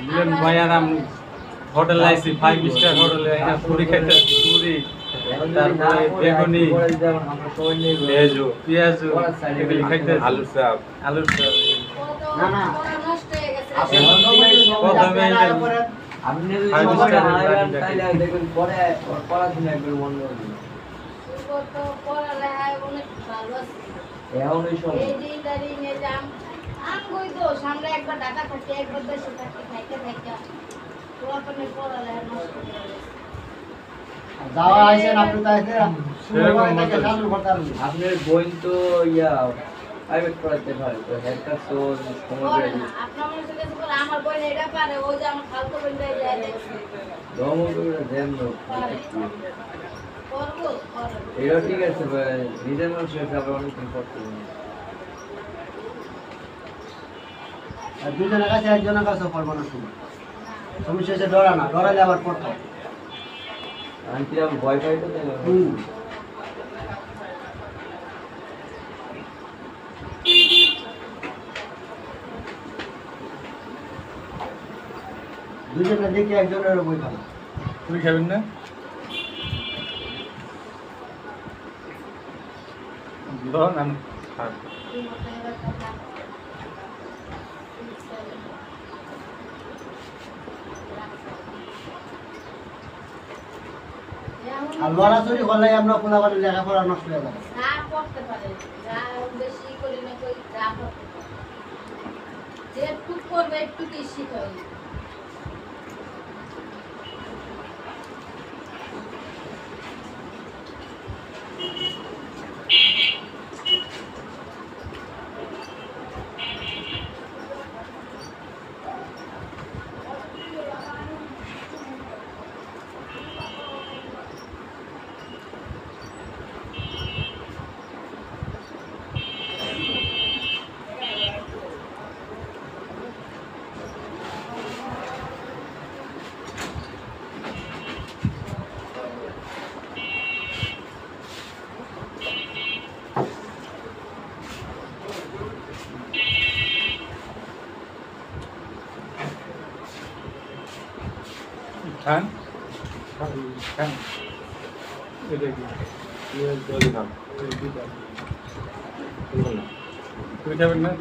মিলন ভাইয়ার হোটেল আইসি 5 স্টার হোটেলে পুরি খাইতে পুরি তারপরে বেগুনি পেঁয়াজু পেঁয়াজু এগুলি খাইতে আলুর চপ না না প্রথমে আপনি দেখুন পরে পড়াশোনা একটু মন করবেন তো পড়ালেখায় অনেক ভালো আছে এখন এই সময় এই যে দাঁড়ি নিয়ে যাম কই তো সামনে একবার ঢাকা থাকে একবার দেশে থাকে খাইতে থাকে পুরোপুরি পড়ালেখা নষ্ট করে যাওয়া আইছেন আপনি তাইতে সেরকম থেকে চালু করতে পারবেন আপনার বই তো ইয়া প্রাইভেট পড়াতে পারে তো একটা তো সময় আপনার মনে থেকে বলে আমার বই এটা পারে ওই যে আমার খালতো বই যায় দেখছে দমগুলো দেন না করব এটা ঠিক আছে নিজের মানুষের হিসাবে অনেক করতে হবে আর দুজনের কাছে একজনের কাছে করবো না শুধু তুমি শেষে ডরা না ডরালে আবার পড়তো আন্টি আমি ভয় পাই তো দুজনে দেখি একজনের বই খাবো তুমি খাবেন না আমি খাবো আর লড়াচড়ি করলে আমরা কোলাবারে লেখাপড়া নষ্ট হয়ে যাবে যা করতে পারে যা বেশি করি না কই যা করতে পারে যে একটু করবে একটু কি শিখাই খান খান এটা কি জলদি খান তুই খাবেন না